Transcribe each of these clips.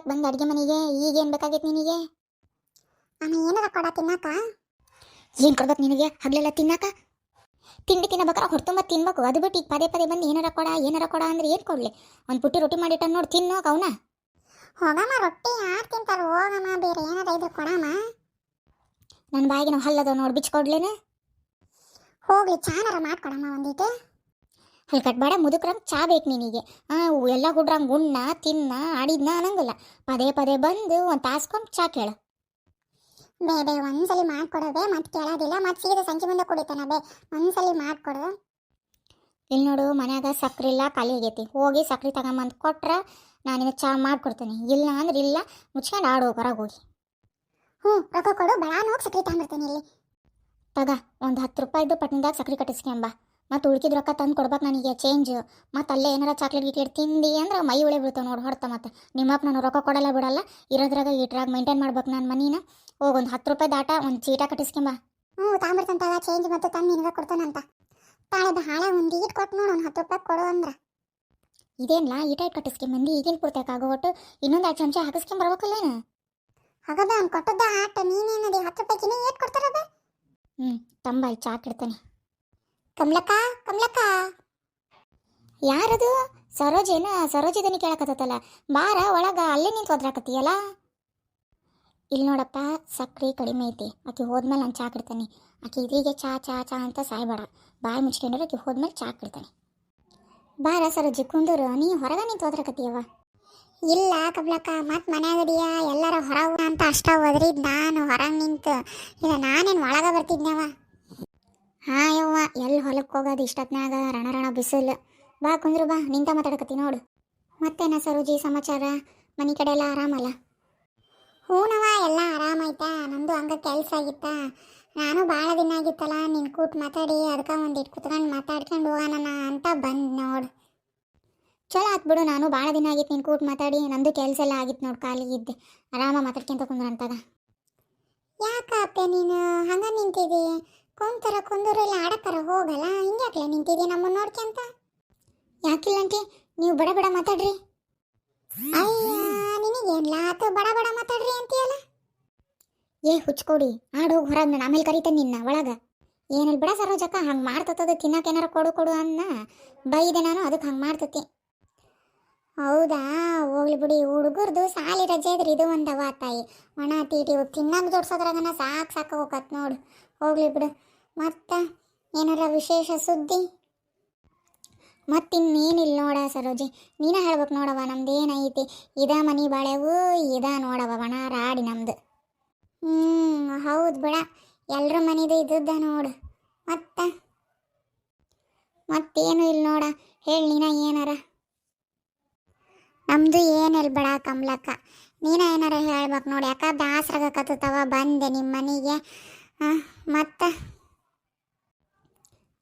ಮಾಡಕ್ ಬಂದ ಅಡ್ಗೆ ಮನೆಗೆ? ಈಗೇನು ಬೇಕಾಗೈತೆ ನಿನಗೆ? ಅಮ್ಮ ಏನಾರ ಕೊಡ ತಿನ್ನಾಕ? ಏನು ಕೊಡ್ಬೇಕು ನಿನಗೆ? ಹಗಲೆಲ್ಲ ತಿನ್ನಾಕ? ತಿಂಡಿ ತಿನ್ನಬೇಕಾರೆ ಹೊರ್ತುಂಬ ತಿನ್ಬೇಕು. ಅದು ಬಿಟ್ಟು ಈಗ ಪದೇ ಪದೇ ಬಂದು ಏನಾರ ಕೊಡ ಅಂದ್ರೆ ಏನು ಕೊಡಲಿ? ಒಂದು ಪುಟ್ಟಿ ರೊಟ್ಟಿ ಮಾಡಿಟ್ಟ ನೋಡಿ ತಿನ್ನೋ ಅವನ. ಹೋಗಮ್ಮ, ರೊಟ್ಟಿ ಯಾರು ತಿಂತಾರ? ಹೋಗಮ್ಮ, ಬೇರೆ ಏನಾರ ಇದ್ರೆ ಕೊಡಮ್ಮ. ನನ್ನ ಬಾಯಿಗೆ ನಾವು ಹಲ್ಲದ ನೋಡಿ ಬಿಚ್ಕೊಡ್ಲೇನೆ. ಹೋಗ್ಲಿ, ಚಾನಾರ ಮಾಡ್ಕೊಡಮ್ಮ ಒಂದಿಟ್ಟು. ಅಲ್ಲಿ ಕಟ್ಬೇಡ, ಮುದುಕ್ರಂಗೆ ಚಾ ಬೇಕು ನಿನಗೆ. ಎಲ್ಲ ಹುಡ್ರಂಗೆ ಉಣ್ಣ ತಿನ್ನ ಆಡಿದ್ನ ಅನ್ನಂಗಿಲ್ಲ. ಪದೇ ಪದೇ ಬಂದು ಒಂದು ತಾಸ್ಕೊಂಡು ಚಾ ಕೇಳ. ಬೇ ಒಂದ್ಸಲಿ ಮಾಡ್ಕೊಡೋದೆ, ಮತ್ತೆ ಕೇಳೋದಿಲ್ಲ, ಮತ್ತೆ ಸೀದಾ ಸಂಜೆ ಮುಂದೆ ಕುಡಿತಾನ. ಒಂದ್ಸಲಿ ಮಾಡ್ಕೊಡು. ಇಲ್ಲಿ ನೋಡು, ಮನ್ಯಾಗ ಸಕ್ರೆ ಇಲ್ಲ, ಖಾಲಿ ಆಗೈತಿ. ಹೋಗಿ ಸಕ್ರೆ ತಗೊಂಬಂದು ಕೊಟ್ರೆ ನಾನಿನ್ನು ಚಾ ಮಾಡ್ಕೊಡ್ತೀನಿ. ಇಲ್ಲ ಅಂದ್ರೆ ಇಲ್ಲ, ಮುಚ್ಕೊಂಡು ಆಡೋ ಹೊರಗೆ ಹೋಗಿ. ರೊಕ್ಕ ಕೊಡು, ಬೆಳಾನ ಹೋಗಿ ಸಕ್ರೆ ತಗೊಂಡ್ಬರ್ತೀನಿ. ಇಲ್ಲಿ ತಗ, ಒಂದು 10 ರೂಪಾಯಿದು ಪಟ್ಟಣದಾಗ ಸಕ್ರೆ ಕಟ್ಟಿಸ್ಕೊಂಬ. ಮತ್ತು ಉಳ್ಕಿದ ರೊಕ್ಕ ತಂದು ಕೊಡ್ಬೇಕು ನನಗೆ, ಚೇಂಜ್. ಮತ್ತು ಅಲ್ಲೇ ಏನಾರ ಚಾಕ್ಲೇಟ್ ಗಿಕ್ಲೇಟ್ ತಿಂದು ಅಂದ್ರೆ ಮೈ ಉಳೆ ಬೀಳ್ತಾವೆ ನೋಡಿ ಹೊಡ್ತಾ. ಮತ್ತು ನಿಮ್ಮಪ್ಪ ನಾನು ರೊಕ್ಕ ಕೊಡಲ್ಲ ಬಿಡಲ್ಲ, ಇರೋದ್ರಾಗ ಇಟ್ರಾಗ ಮೇಂಟೈನ್ ಮಾಡ್ಬೇಕು ನಾನು ಮನಿನ. ಹೋಗಿ ಒಂದು 10 ರೂಪಾಯಿ ದಾಟ ಒಂದು ಚೀಟ ಕಟ್ಟಿಸ್ಕೊಂಬ. ತಾಂಬರ್ತಂತಾಗ ಚೇಂಜ್ ಮತ್ತು ತಂದು ನಿನಗೆ ಕೊಡ್ತಾನಂತ. ತಾಳೆ ಹಾಳೆ ಒಂದು ಈಟ್ ಕೊಟ್ಟು ನೋಡು, ಒಂದು 10 ರೂಪಾಯಿ ಕೊಡು ಅಂದ್ರೆ. ಇದೇನಿಲ್ಲ, ಈಟೈಟ್ ಕಟ್ಟಿಸ್ಕೊಂಬಂದು ಈಗಿನ ಪೂರ್ತಿಯಾಗ ಒಟ್ಟು ಇನ್ನೊಂದು 2 ಚಮಚ ಹಾಕಿಸ್ಕೊಂಬರ್ಬೇಕಲ್ಲೇನು? ಹಾಗಾದ ಅವ್ನು ಕೊಟ್ಟದ್ದ ಆಟ ನೀನೇನದಿ 10 ರೂಪಾಯಿಗೆ ಇನ್ನೂ ಏಟ್ ಕೊಡ್ತಾರದ? ತಂಬಾಯಿ ಚಾ ಕೆಡ್ತಾನೆ. ಕಮಲಕ್ಕ, ಕಮಲಕ್ಕ. ಯಾರದು? ಸರೋಜೇನ? ಸರೋಜಿದನಿ ಕೇಳಕತ್ತಲ್ಲ. ಬಾರ ಒಳಗ, ಅಲ್ಲೇ ನಿಂತು ಒದ್ರಾಕತ್ತೀಯಲ್ಲ. ಇಲ್ಲಿ ನೋಡಪ್ಪ, ಸಕ್ರೆ ಕಡಿಮೆ ಐತಿ. ಆಕೆ ಹೋದ್ಮೇಲೆ ನಾನು ಚಾ ಕೆಡ್ತಾನೆ. ಆಕೆ ಇದೀಗೆ ಚಾ ಚಾ ಚಾ ಅಂತ ಸಾಯ್ಬೇಡ. ಬಾಯಿ ಮುಚ್ಕೊಂಡ್ರೆ ಆಕೆ ಹೋದ್ಮೇಲೆ ಚಾ ಕೆಡ್ತಾನೆ. ಬಾರ ಸರೋಜಿ, ಕುಂದೂರು. ನೀ ಹೊರಗ ನಿಂತು ಒದ್ರಾಕತ್ತೀಯವ? ಇಲ್ಲ ಕಮಲಕ್ಕ, ಮತ್ತೆ ಮನ್ಯಾಗದಿಯ ಎಲ್ಲರ ಹೊರಗ ಅಂತ ಅಷ್ಟ ಒದ್ರಿದ್ ನಾನು ಹೊರಗೆ ನಿಂತು. ಇಲ್ಲ ನಾನೇನು ಒಳಗ ಬರ್ತಿದ್ನವ. ಹಾಂ ಯವ್ವ, ಎಲ್ಲಿ ಹೊಲಕ್ಕೆ ಹೋಗೋದು ಇಷ್ಟೊತ್ನಾಗ? ರಣ ಬಿಸಿಲು. ಬಾ ಕುಂದ್ರು, ಬಾ, ನಿಂತ ಮಾತಾಡಕತ್ತಿ ನೋಡು. ಮತ್ತೇನ ಸರೋಜಿ ಸಮಾಚಾರ? ಮನೆ ಕಡೆ ಎಲ್ಲ ಆರಾಮಲ್ಲ? ಹೂನವ, ಎಲ್ಲ ಆರಾಮಾಯ್ತಾ. ನಂದು ಹಂಗ ಕೆಲಸ ಆಗಿತ್ತಾ. ನಾನು ಭಾಳ ದಿನ ಆಗಿತ್ತಲ್ಲ ನಿನ್ನ ಕೂಟ್ ಮಾತಾಡಿ, ಅದಕ್ಕೆ ಒಂದಿಟ್ಟು ಕುತ್ಕೊಂಡು ಮಾತಾಡ್ಕೊಂಡು ಹೋಗೋಣ ಅಂತ ಬಂದು ನೋಡು. ಚಲೋ ಆತ್ ಬಿಡು. ನಾನು ಭಾಳ ದಿನ ಆಗಿತ್ತು ನಿನ್ನ ಕೂಟ್ ಮಾತಾಡಿ. ನಂದು ಕೆಲಸ ಎಲ್ಲ ಆಗಿತ್ತು ನೋಡು, ಖಾಲಿಗಿದ್ದೆ. ಆರಾಮ ಮಾತಾಡ್ಕೊಂತ ಕುಂದ್ರ ಅಂತಾಗ. ಯಾಕಪ್ಪೆ ನೀನು ಹಂಗ ನಿಂತಿದ್ದಿ? ಕುಂತರ ಕುಂದೂರು ಇಲ್ಲ ಆಡಕ್ಕರ ಹೋಗಲ್ಲ, ಹಿಂಗ್ಯಾಕ್ಲೆ ನಿಂತಿದ್ದಿ ನಮ್ಮನ್ನು ನೋಡ್ಕೊಂತ? ಯಾಕಿಲ್ಲ ಆಂಟಿ, ನೀವು ಬಡ ಬಡ ಮಾತಾಡ್ರಿ. ಅಯ್ಯ, ನಿನಗೇನ್ಲ ಆತು ಬಡ ಬಡ ಮಾತಾಡ್ರಿ ಅಂತೀಯಲ್ಲ? ಹುಚ್ಕೊಡಿ, ಆಡೋಗಿ ಹೊರಗೆ. ನಾನು ಆಮೇಲೆ ಕರಿತೇನೆ ನಿನ್ನ ಒಳಗೆ. ಏನಿಲ್ಲ ಬಿಡ ಸರೋಜಕ್ಕ, ಹಂಗೆ ಮಾಡ್ತದ. ತಿನ್ನಕ್ಕೆ ಏನಾರ ಕೊಡು ಅನ್ನ ಬೈದೆ ನಾನು, ಅದಕ್ಕೆ ಹಂಗೆ ಮಾಡ್ತತಿ. ಹೌದಾ, ಹೋಗ್ಲಿ ಬಿಡಿ. ಹುಡುಗರ್ದು ಸಾಲಿ ರಜೆ ಇದ್ರೆ ಇದು ಒಂದವ ತಾಯಿ. ಒಣ ತೀಟಿ ತಿನ್ನಕ್ಕೆ ಜೋಡ್ಸೋದ್ರಾಗನ ಸಾಕು ಹೋಗತ್ ನೋಡು. ಹೋಗ್ಲಿ ಬಿಡು. ಮತ್ತು ಏನಾರ ವಿಶೇಷ ಸುದ್ದಿ? ಮತ್ತಿನ್ನೇನಿಲ್ಲ ನೋಡ ಸರೋಜಿ, ನೀನೇ ಹೇಳ್ಬೇಕು ನೋಡವ. ನಮ್ದು ಏನೈತಿ? ಇದ ಮನೆ ಬಾಳೆವು, ಇದ ನೋಡವ ಒಣ ರಾಡಿ ನಮ್ದು. ಹೌದು ಬಿಡ, ಎಲ್ರ ಮನೆದು ಇದ್ದದ್ದ ನೋಡು. ಮತ್ತೇನು ಇಲ್ಲ ನೋಡ, ಹೇಳಿ ನೀನ ಏನಾರ. ನಮ್ದು ಏನಿಲ್ಲ ಬಿಡ ಕಮಲಕ್ಕ, ನೀನ ಏನಾರ ಹೇಳ್ಬೇಕು ನೋಡಿ. ಯಾಕ ಬ್ಯಾಸ್ರಾಗಕತ್ತವ ಬಂದೆ ನಿಮ್ಮ ಮನೆಗೆ. ಮತ್ತು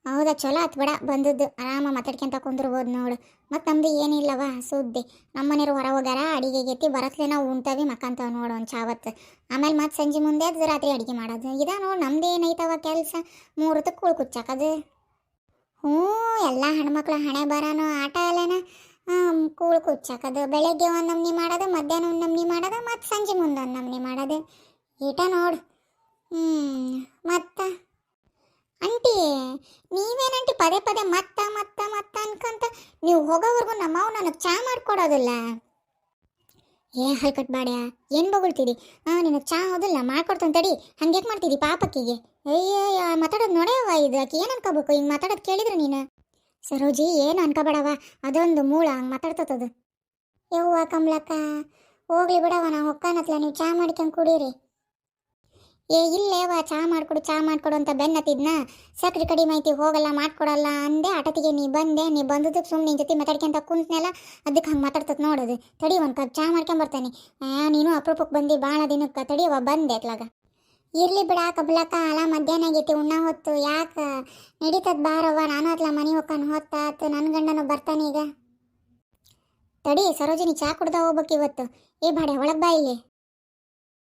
ಹೌದಾ, ಚಲೋ ಆತ್ ಬಿಡ ಬಂದದ್ದು. ಆರಾಮ ಮಾತಾಡ್ಕೊಂತ ಕುಂದ್ರಬೋದು ನೋಡು. ಮತ್ತು ನಮ್ದು ಏನಿಲ್ಲವ ಸುದ್ದಿ. ನಮ್ಮ ಮನೆಯವ್ರು ಹೊರ ಹೋಗ್ಯಾರ, ಅಡಿಗೆ ಆಗೈತಿ. ಬರತ್ಲೆ ನಾವು ಉಣ್ತೇವೆ, ಮಕ್ಕಂತವ ನೋಡು ಒಂದು ಚಾವತ್ತು. ಆಮೇಲೆ ಮತ್ತೆ ಸಂಜೆ ಮುಂದೆ ಅದು ರಾತ್ರಿ ಅಡುಗೆ ಮಾಡೋದು. ಇದಾ ನೋಡಿ ನಮ್ದು ಏನೈತವ ಕೆಲಸ. 3 ಹೊತ್ತು ಕೂಳು ಕುಚ್ಚಾಕದು. ಎಲ್ಲ ಹೆಣ್ಮಕ್ಳು ಹಣೆ ಬರೋನು ಆಟ ಅಲ್ಲೇನ. ಕೂಳು ಕುಚ್ಚಾಕದು. ಬೆಳಗ್ಗೆ ಒಂದು ನಮ್ನಿ ಮಾಡೋದು, ಮಧ್ಯಾಹ್ನ ಒಂದು ನಮ್ನಿ ಮಾಡೋದು, ಮತ್ತು ಸಂಜೆ ಮುಂದೆ ಒಂದು ನಮ್ನಿ ಮಾಡೋದು. ಈಟ ನೋಡು. ಮತ್ತು ಆಂಟಿ, ನೀವೇನಂಟಿ ಪದೇ ಪದೇ ಮತ್ತ ಅನ್ಕಂತ ನೀವು ಹೋಗೋವರೆಗೂ ನಮ್ಮವು ನನಗೆ ಚಾ ಮಾಡಿಕೊಡೋದಿಲ್ಲ. ಹಲ್ಕಟ್ ಬಾಡ್ಯಾ, ಏನು ಬೊಗಳ್ತೀರಿ? ನಿನಗೆ ಚಾ ಹೋದಿಲ್ಲ, ಮಾಡ್ಕೊಡ್ತಾನೆ ತಡಿ. ಹಂಗೆ ಮಾಡ್ತಿದ್ದಿ ಪಾಪಕ್ಕಿಗೆ? ಅಯ್ಯಯ್ಯ, ಮಾತಾಡೋದು ನೋಡ್ಯವ ಇದು. ಆಕೆ ಏನು ಅನ್ಕೋಬೇಕು ಹಿಂಗೆ ಮಾತಾಡೋದು ಕೇಳಿದ್ರೆ ನೀನು? ಸರೋಜಿ, ಏನು ಅನ್ಕೋಬೇಡವ, ಅದೊಂದು ಮೂಳ ಹಂಗೆ ಮಾತಾಡ್ತದ. ಯವ್ವ ಕಮಲಕ್ಕ, ಹೋಗ್ಲಿ ಬಿಡವ, ನಾ ಹೊಕ್ಕಾನತ್ಲ, ನೀವು ಚಾ ಮಾಡ್ಕೊಂಡು ಕುಡೀರಿ. ಇಲ್ಲೇವ, ಚಾ ಮಾಡಿಕೊಡು ಅಂತ ಬೆನ್ನತ್ತಿದ್ನ. ಸಕ್ರೆ ಕಡಿಮೆ ಐತಿ, ಹೋಗಲ್ಲ ಮಾಡ್ಕೊಡಲ್ಲ ಅಂದೆ. ಆಟತಿಗೆ ನೀ ಬಂದದಕ್ಕೆ ಸುಮ್ಮನೆ ನಿನ್ನ ಜೊತೆ ಮಾತಾಡ್ಕೊಂತ ಕುಂತ್ನೆಲ್ಲ, ಅದಕ್ಕೆ ಹಂಗೆ ಮಾತಾಡ್ತದ ನೋಡೋದು. ತಡಿ, ಒಂದು ಕಪ್ ಚಾ ಮಾಡ್ಕೊಂಬರ್ತಾನೆ. ನೀನು ಅಪರೂಪಕ್ಕೆ ಬಂದು ಭಾಳ ದಿನಕ್ಕೆ. ತಡಿಯವ, ಬಂದೆ ಅತ್ಲಾಗ. ಇರ್ಲಿ ಬಿಡ ಕಮಲಕ್ಕ, ಅಲ್ಲ ಮಧ್ಯಾಹ್ನ ಆಗೈತಿ, ಉಣ್ಣ ಹೊತ್ತು. ಯಾಕೆ ನಡೀತದ ಬಾರವ್ವ, ನಾನು ಅತ್ಲ ಮನೆ ಹೋಗ್ಕೊಂಡು ಹೊತ್ತಾತು. ನನ್ನ ಗಂಡನು ಬರ್ತಾನೆ ಈಗ. ತಡಿ ಸರೋಜಿನಿ, ಚಾ ಕುಡ್ದ ಹೋಗ್ಬೇಕು ಇವತ್ತು. ಬಾಡೆ ಒಳಗೆ ಬಾ ಇಲ್ಲಿ.